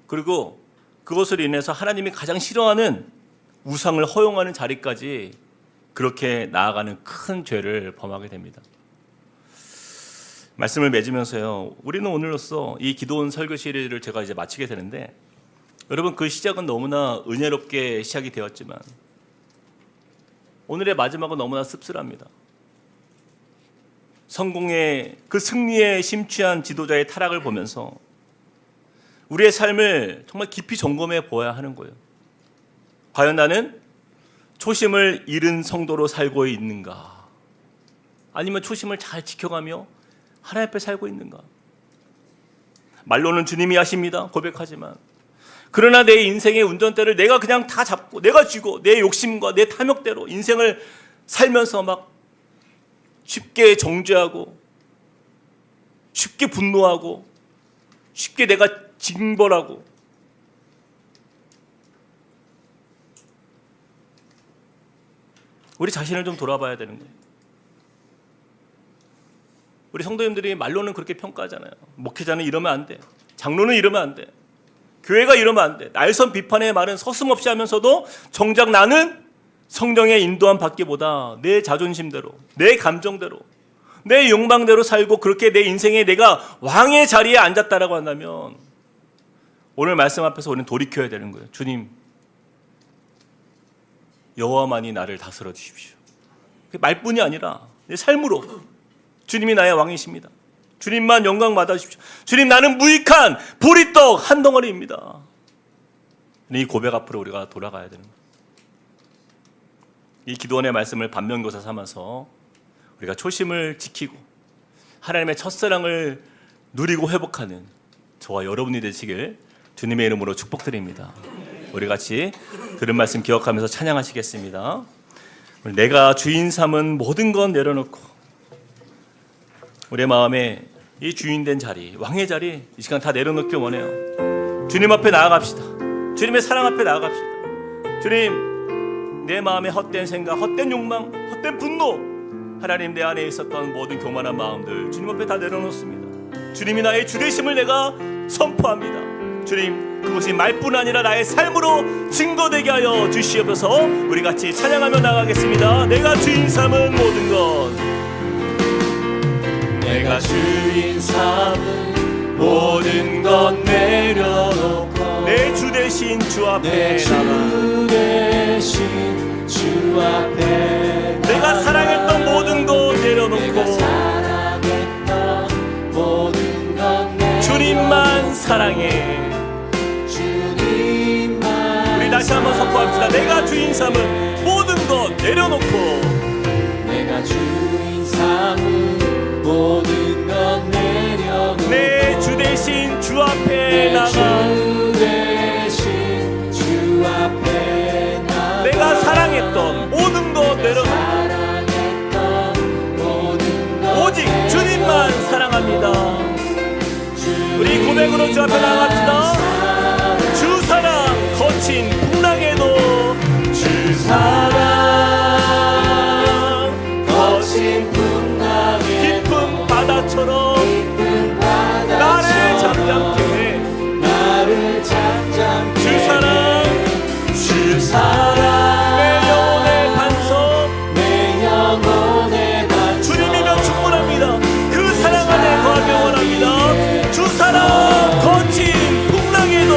그리고 그것으로 인해서 하나님이 가장 싫어하는 우상을 허용하는 자리까지 그렇게 나아가는 큰 죄를 범하게 됩니다. 말씀을 맺으면서요, 우리는 오늘로써 이 기도원 설교 시리즈를 제가 이제 마치게 되는데, 여러분 그 시작은 너무나 은혜롭게 시작이 되었지만 오늘의 마지막은 너무나 씁쓸합니다. 성공의 그 승리에 심취한 지도자의 타락을 보면서 우리의 삶을 정말 깊이 점검해 보아야 하는 거예요. 과연 나는 초심을 잃은 성도로 살고 있는가? 아니면 초심을 잘 지켜가며 하나님 앞에 살고 있는가? 말로는 주님이 하십니다, 고백하지만 그러나 내 인생의 운전대를 내가 그냥 다 잡고 내가 쥐고 내 욕심과 내 탐욕대로 인생을 살면서 막 쉽게 정죄하고 쉽게 분노하고 쉽게 내가 징벌하고, 우리 자신을 좀 돌아봐야 되는 거예요. 우리 성도님들이 말로는 그렇게 평가하잖아요. 목회자는 이러면 안 돼, 장로는 이러면 안 돼, 교회가 이러면 안 돼. 날선 비판의 말은 서슴없이 하면서도 정작 나는 성령의 인도함 받기보다 내 자존심대로, 내 감정대로, 내 욕망대로 살고 그렇게 내 인생에 내가 왕의 자리에 앉았다라고 한다면 오늘 말씀 앞에서 우리는 돌이켜야 되는 거예요. 주님, 여호와만이 나를 다스려 주십시오. 말뿐이 아니라 내 삶으로 주님이 나의 왕이십니다. 주님만 영광 받아 주십시오. 주님, 나는 무익한 보리떡 한 덩어리입니다. 이 고백 앞으로 우리가 돌아가야 되는 거예요. 이 기도원의 말씀을 반면교사 삼아서 우리가 초심을 지키고 하나님의 첫사랑을 누리고 회복하는 저와 여러분이 되시길 주님의 이름으로 축복드립니다. 우리 같이 들은 말씀 기억하면서 찬양하시겠습니다. 내가 주인 삼은 모든 건 내려놓고 우리의 마음에 이 주인된 자리, 왕의 자리 이 시간 다 내려놓기 원해요. 주님 앞에 나아갑시다. 주님의 사랑 앞에 나아갑시다. 주님, 내 마음에 헛된 생각, 헛된 욕망, 헛된 분노, 하나님 내 안에 있었던 모든 교만한 마음들 주님 앞에 다 내려놓습니다. 주님이 나의 주되심을 내가 선포합니다. 주님, 그것이 말뿐 아니라 나의 삶으로 증거되게 하여 주시옵소서. 우리 같이 찬양하며 나가겠습니다. 내가 주인 삼은 모든 것, 내가 주인 삼은 모든 것 내려놓고 내 주 대신 주 앞에 나가 주 앞에 내가 사랑했던 모든 것 내려놓고 주님만 사랑해. 우리 다시 한번 선포합시다. 내가 주인 삼은 모든 것 내려놓고 내가 주인 삼은 모든 것 내려놓고 내 주 대신 주 앞에 나가 주 대신 주 앞에 나가 내가 사랑했던 모든 것 내려놓고 오직 주님만 사랑합니다. 우리 고백으로 주 앞에 나갑시다. 주 사랑 거친 풍랑에도 주 사랑 거친 풍랑에 깊은 바다처럼 나를 잠잠케 해. 나를 잠잠케 주 사랑 주 사랑 내 영혼의 반석 내 영혼의 반석 주님이면 충분합니다. 그 사랑 안에 거하기 원합니다. 주 사랑 거친 풍랑에도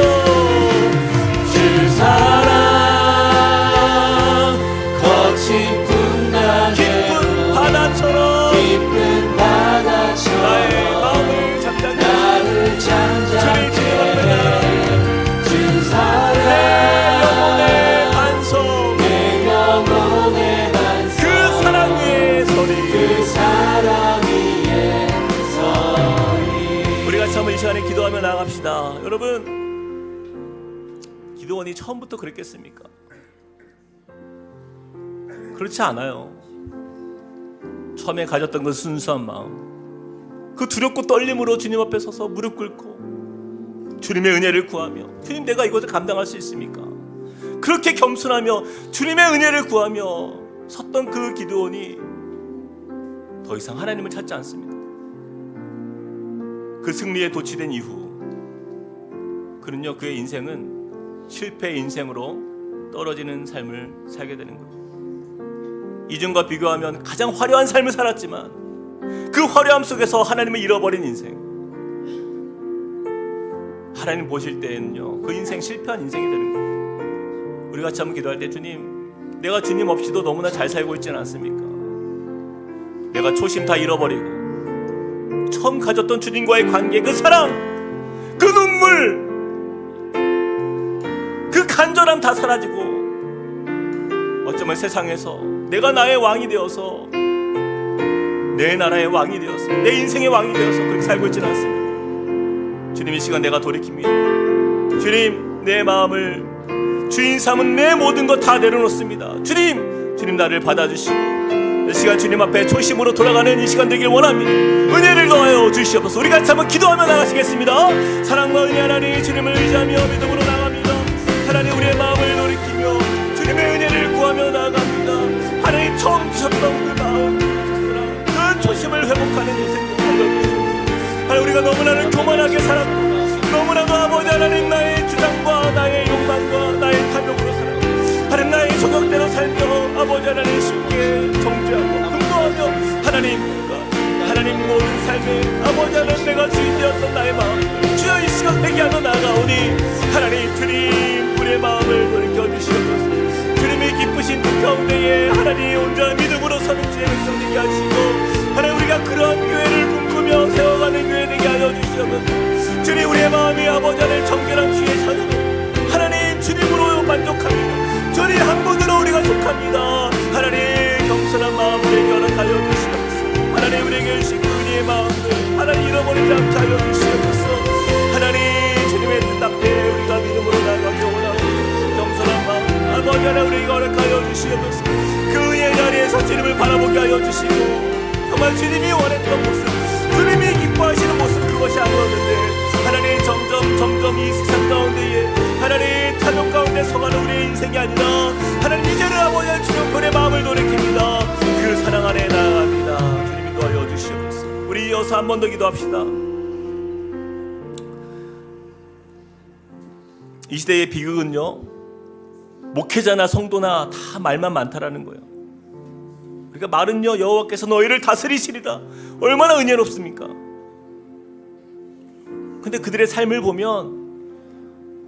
주 사랑 거친 풍랑에 깊은 바다처럼 깊은 바다처럼 나의 마음을 잠잠케 나를 잠잠케 주 사랑 내 영혼의 반석 내 영혼의 반석 그 사랑 위에 서리. 그 사랑 위에 서리. 우리 같이 한번 이 시간에 기도하며 나아갑시다. 여러분, 기도원이 처음부터 그랬겠습니까? 그렇지 않아요. 처음에 가졌던 그 순수한 마음, 그 두렵고 떨림으로 주님 앞에 서서 무릎 꿇고 주님의 은혜를 구하며, 주님 내가 이것을 감당할 수 있습니까? 그렇게 겸손하며 주님의 은혜를 구하며 섰던 그 기도원이 더 이상 하나님을 찾지 않습니다. 그 승리에 도취된 이후 그는요, 그의 인생은 실패의 인생으로 떨어지는 삶을 살게 되는 거예요. 이전과 비교하면 가장 화려한 삶을 살았지만 그 화려함 속에서 하나님을 잃어버린 인생, 하나님 보실 때에는요 그 인생 실패한 인생이 되는 거예요. 우리 같이 한번 기도할 때, 주님, 내가 주님 없이도 너무나 잘 살고 있지는 않습니까? 내가 초심 다 잃어버리고 처음 가졌던 주님과의 관계, 그 사랑, 그 눈물, 그 간절함 다 사라지고 어쩌면 세상에서 내가 나의 왕이 되어서, 내 나라의 왕이 되어서, 내 인생의 왕이 되어서 그렇게 살고 있지는 않습니다. 주님, 이 시간 내가 돌이킵니다. 주님, 내 마음을 주인 삼은 내 모든 것 다 내려놓습니다. 주님 나를 받아주시고 이 시간 주님 앞에 초심으로 돌아가는 이 시간 되길 원합니다. 은혜를 더하여 주시옵소서. 우리 같이 한번 기도하며 나가시겠습니다. 사랑과 은혜 하나님, 주님을 의지하며 믿음으로 나갑니다. 하나님, 우리의 마음을 돌이키며 주님의 은혜를 구하며 나아갑니다. 하나님, 처음 주셨던 그 마음, 그 초심을 회복하는 인생도 살려주시옵소서. 하나님, 우리가 너무나도 교만하게 살았고 너무나도 아버지 하나님, 나의 주장과 나의 욕망과 나의 탐욕으로 살았고 하나님, 나의 소격대로 살며 아버지 하나님 쉽게 정죄하고 분노하며 하나님 모든 삶에 아버지 하나님, 내가 주인 되었던 나의 마음 주여 이 시간 회개하며 나아가오니 하나님, 주님 우리의 마음을 돌이켜주시옵소서. 주님이 기쁘신 그 가운데에 하나님 온전한 믿음으로 서는 주의 백성 되게 하시고 하나님, 우리가 그러한 교회를 꿈꾸며 세워가는 교회 되게 하여 주시옵소서. 주님, 우리의 마음이 아버지 하나님 정결한 주의 자녀로 하나님 주님으로 만족합니다. 주님 한 분으로 우리가 속합니다. 하나님, 겸손한 마음을 우리에게 허락하여 주시옵소서. 하나님, 우리에게 주신 그 은혜의 마음을 하나님 잃어버리지 않게 하여 주시옵소서. 하나님, 주님의 뜻 앞에 우리가 믿음으로 나아가기 원하고 겸손한 마음 아버지 하나님 우리에게 허락하여 주시옵소서. 그 은혜의 자리에서 주님을 바라보게 하여 주시고 정말 주님이 원했던 모습, 주님이 기뻐하시는 모습, 그것이 아니었는데 하나님, 점점 이 세상 가운데에 하나님 탐욕 가운데 서가는 우리의 인생이 아니라 하나님, 이제는 아버지 주님 그의 마음을 돌이킵니다. 그 사랑 안에 나아갑니다. 주님 인도하여 주시옵소서. 우리 이어서 한 번 더 기도합시다. 이 시대의 비극은요, 목회자나 성도나 다 말만 많다라는 거예요. 그러니까 말은요, 여호와께서 너희를 다스리시리라. 얼마나 은혜롭습니까? 근데 그들의 삶을 보면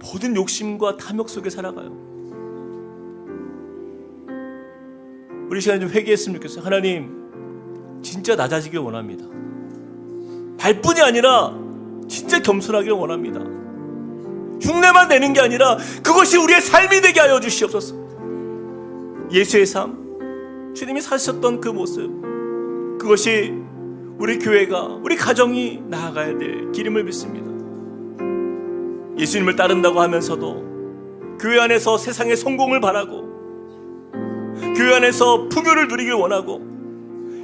모든 욕심과 탐욕 속에 살아가요. 우리 시간에 좀 회개했으면 좋겠어요. 하나님, 진짜 낮아지길 원합니다. 말뿐이 아니라 진짜 겸손하길 원합니다. 흉내만 내는 게 아니라 그것이 우리의 삶이 되게 하여 주시옵소서. 예수의 삶, 주님이 사셨던 그 모습, 그것이 우리 교회가, 우리 가정이 나아가야 될 길임을 믿습니다. 예수님을 따른다고 하면서도 교회 안에서 세상의 성공을 바라고 교회 안에서 풍요를 누리길 원하고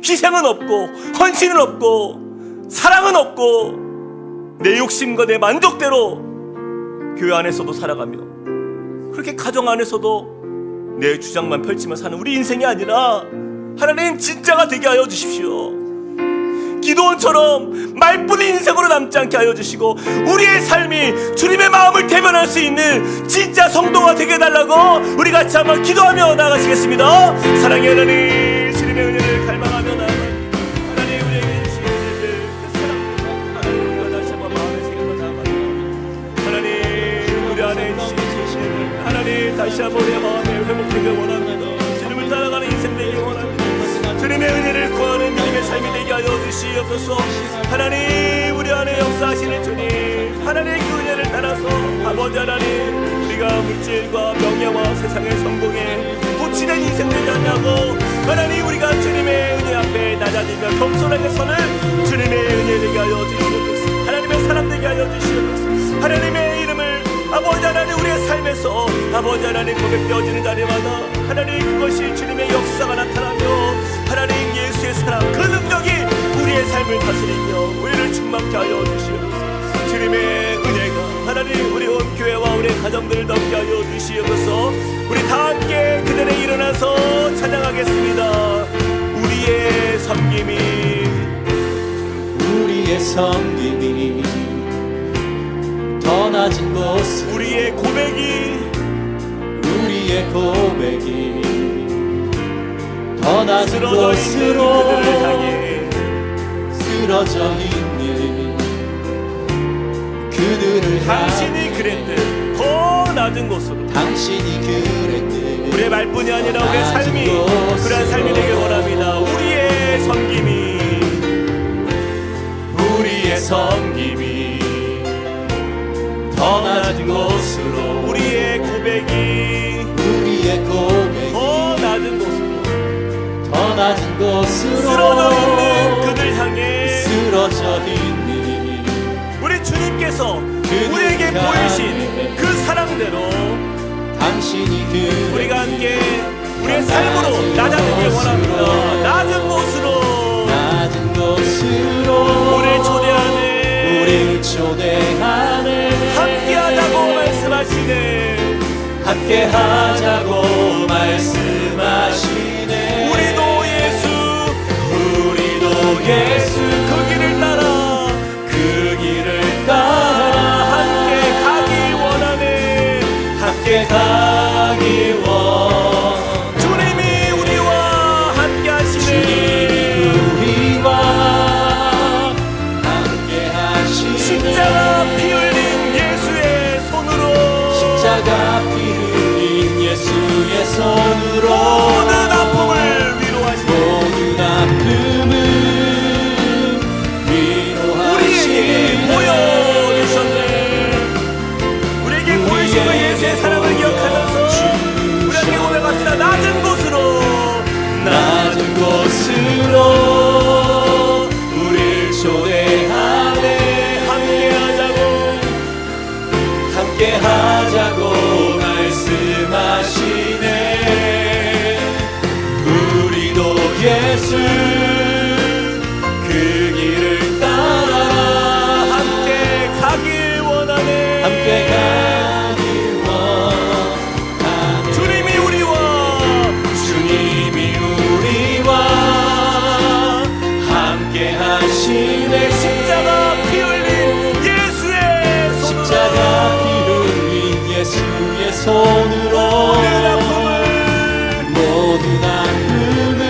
희생은 없고 헌신은 없고 사랑은 없고 내 욕심과 내 만족대로 교회 안에서도 살아가며 그렇게 가정 안에서도 내 주장만 펼치며 사는 우리 인생이 아니라 하나님, 진짜가 되게 하여 주십시오. 기도원처럼 말뿐인 인생으로 남지 않게 하여 주시고 우리의 삶이 주님의 마음을 대변할 수 있는 진짜 성도가 되게 해달라고 우리 같이 한번 기도하며 나가시겠습니다. 사랑의 하나님, 주님의 은혜를 갈망하며 나아갑니다. 하나님, 우리에게 주신 은혜를 그 사랑과 하나님과 다시 한번 마음에 새겨서 나아갑니다. 하나님, 우리 안에 주신 은혜를 하나님 다시 한번 우리의 마음에 회복되길 원합니다. 주님을 따라가는 인생 되길 원합니다. 주님의 은혜를 구하는 믿음의 삶이 되게 하여 주시옵소서. 하나님, 우리 안에 역사하시는 주님, 하나님의 그 은혜를 따라서 아버지 하나님, 우리가 물질과 명예와 세상의 성공에 도취된 인생 되지 않냐고 하나님, 우리가 주님의 은혜 앞에 낮아지며 겸손하게 서는 주님의 은혜 되게 하여 주시옵소서. 하나님의 사람 되게 하여 주시옵소서. 하나님의 이름을 아버지 하나님 우리의 삶에서 아버지 하나님 고백되어지는 자리마다 하나님, 그것이 주님의 역사가 나타나며 하나님 예수의 사랑, 그 능력이 우리의 삶을 다스리며 우리를 충만케 하여 주시옵소서. 주님의 은혜가 하나님 우리 온 교회와 우리 가정들을 덮게 하여 주시옵소서. 우리 다 함께 그 자리에 일어나서 찬양하겠습니다. 우리의 섬김이 더 낮은 곳, 우리의 고백이 우리의 우리의 고백이 더 낮은 쓰러져 있는 곳으로 그들을 향해 쓰러져 있는 그들을 당신이 향해 그랬듯 더 낮은 곳으로 당신이 그랬듯 우리의 말뿐이 아니라 우리의 삶이 그러한 삶이 되길 원합니다. 우리의 섬김이 더 낮은 곳으로 우리의 고백이 더 낮은 곳으로 더 낮은 곳으로 쓰러져 있는 그들 향해 쓰러져 있는 우리 주님께서 우리에게 보이신 그 사랑대로 당신이 우리가 함께 우리의 삶으로 낮아지길 원합니다. 낮은 곳으로 우리를 우리를 초대하네 함께하자고 말씀하시네 함께하자고 말씀하시네 우리도 예수 그 길을 따라 함께 가길 원하네 함께 가길 원 주님이 우리와 함께 하시네 우리와 함께 하시네 십자가 피 흘린 예수의 손으로 십자가 피 흘린 예수의 손으로 모든 아픔을 위로하시네 모든 아픔을 우리에게 보여주셨네 우리에게 보이신 그 예수의 사랑을 기억하면서 우리에게 고백합시다. 낮은 곳으로 우리를 초대하네 함께하자고 말씀하시네 우리도 예수 그 길을 따라 함께 가길 원하네 함께 가길 원하네 주님이 우리와 함께 하시네 십자가 피 흘린 예수의 손으로 십자가 피 흘린 예수의 손으로 모든 아픔을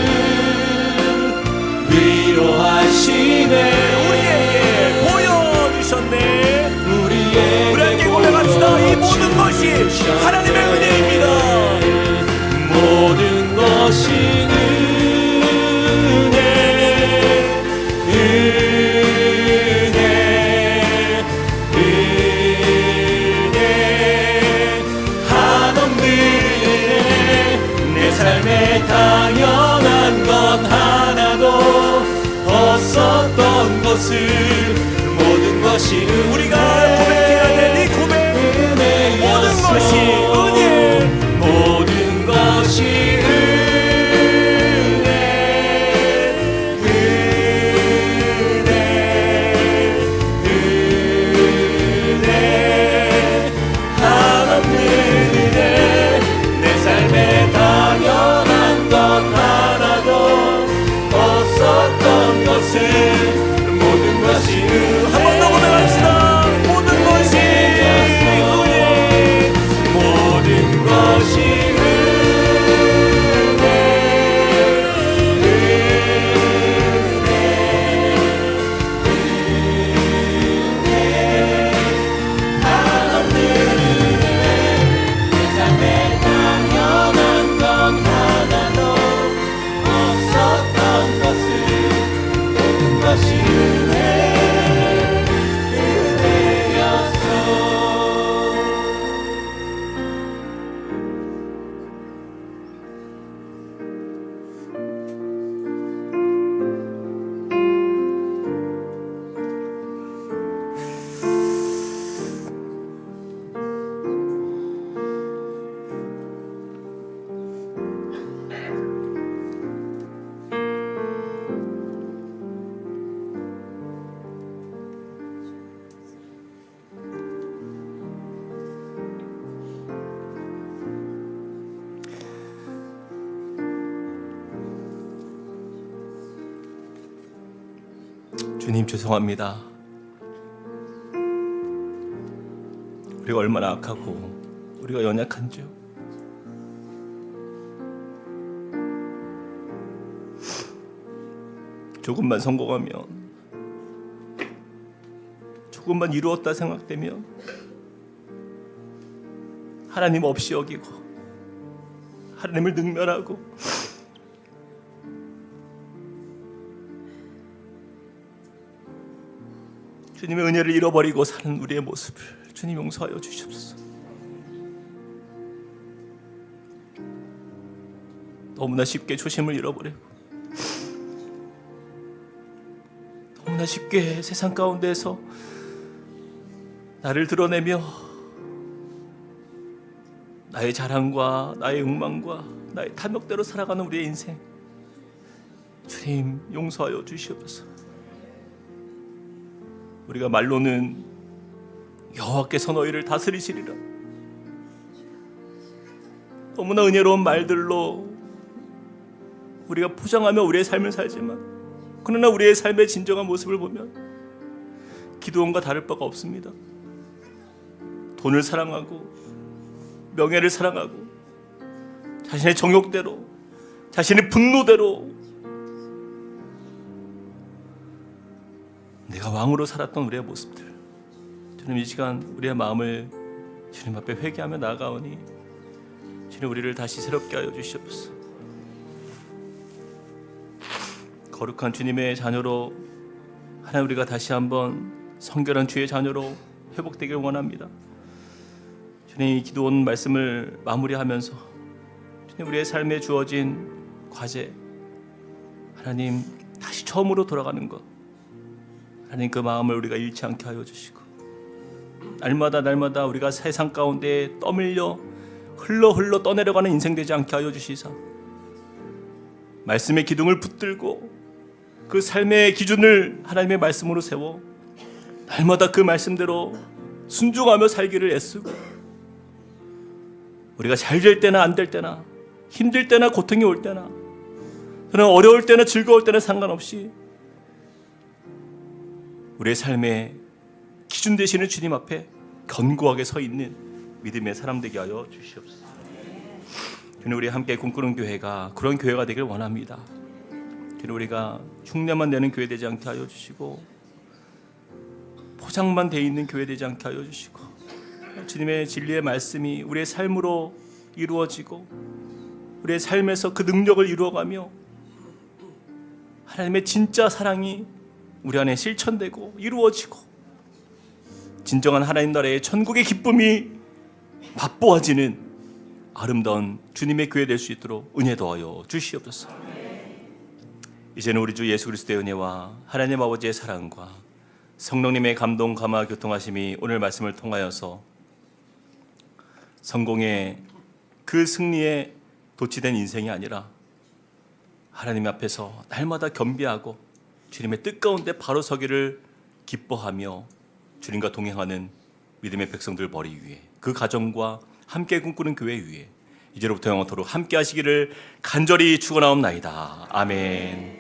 위로하시네 우리에게 보여주셨네 우리에게 고백합시다. 이 모든 것이 하나님의 은혜입니다. 모든 것이 은혜 한없는 내 삶에 당연한 건 하나도 없었던 것을 모든 것이 우리가 고백해야 될 이 고백 모든 것이 은혜 모든 것이 은혜 한없는 은혜 내 삶에 당연한 것 하나도 없었던 것을 모든 것이 한 번 더 고백합시다. 모든 것이 은혜 모든 것이 당연한 건 하나도 없었던 것을 모든 것이 은혜였어 주님 죄송합니다. 우리가 얼마나 악하고 우리가 연약한지요. 조금만 성공하면, 조금만 이루었다 생각되면 하나님 없이 여기고 하나님을 능멸하고 주님의 은혜를 잃어버리고 사는 우리의 모습을 주님 용서하여 주시옵소서. 너무나 쉽게 초심을 잃어버리고 너무나 쉽게 세상 가운데에서 나를 드러내며 나의 자랑과 나의 욕망과 나의 탐욕대로 살아가는 우리의 인생, 주님 용서하여 주시옵소서. 우리가 말로는 여호와께서 너희를 다스리시리라, 너무나 은혜로운 말들로 우리가 포장하며 우리의 삶을 살지만, 그러나 우리의 삶의 진정한 모습을 보면 기드온과 다를 바가 없습니다. 돈을 사랑하고 명예를 사랑하고 자신의 정욕대로, 자신의 분노대로 내가 왕으로 살았던 우리의 모습들, 주님 이 시간 우리의 마음을 주님 앞에 회개하며 나아가오니 주님 우리를 다시 새롭게 하여 주시옵소서. 거룩한 주님의 자녀로 하나님 우리가 다시 한번 성결한 주의 자녀로 회복되길 원합니다. 주님 이 기도원 말씀을 마무리하면서 주님 우리의 삶에 주어진 과제, 하나님 다시 처음으로 돌아가는 것, 하나님 그 마음을 우리가 잃지 않게 하여 주시고, 날마다 우리가 세상 가운데 떠밀려 흘러 떠내려가는 인생 되지 않게 하여 주시사, 말씀의 기둥을 붙들고 그 삶의 기준을 하나님의 말씀으로 세워 날마다 그 말씀대로 순종하며 살기를 애쓰고, 우리가 잘 될 때나 안 될 때나, 힘들 때나 고통이 올 때나, 그러나 어려울 때나 즐거울 때나 상관없이 우리의 삶의 기준 되시는 주님 앞에 견고하게 서 있는 믿음의 사람 되게 하여 주시옵소서. 주님 우리 함께 꿈꾸는 교회가 그런 교회가 되길 원합니다. 주님 우리가 흉내만 내는 교회 되지 않게 하여 주시고, 포장만 돼 있는 교회 되지 않게 하여 주시고, 주님의 진리의 말씀이 우리의 삶으로 이루어지고 우리의 삶에서 그 능력을 이루어가며 하나님의 진짜 사랑이 우리 안에 실천되고 이루어지고 진정한 하나님 나라의 천국의 기쁨이 맛보아지는 아름다운 주님의 교회 될 수 있도록 은혜 더하여 주시옵소서. 이제는 우리 주 예수 그리스도의 은혜와 하나님 아버지의 사랑과 성령님의 감동, 감화, 교통하심이 오늘 말씀을 통하여서 성공의 그 승리에 도취된 인생이 아니라 하나님 앞에서 날마다 겸비하고 주님의 뜻 가운데 바로 서기를 기뻐하며 주님과 동행하는 믿음의 백성들 머리 위에, 그 가정과 함께 꿈꾸는 교회 위에 이제로부터 영원토록 함께 하시기를 간절히 축원하옵나이다. 아멘.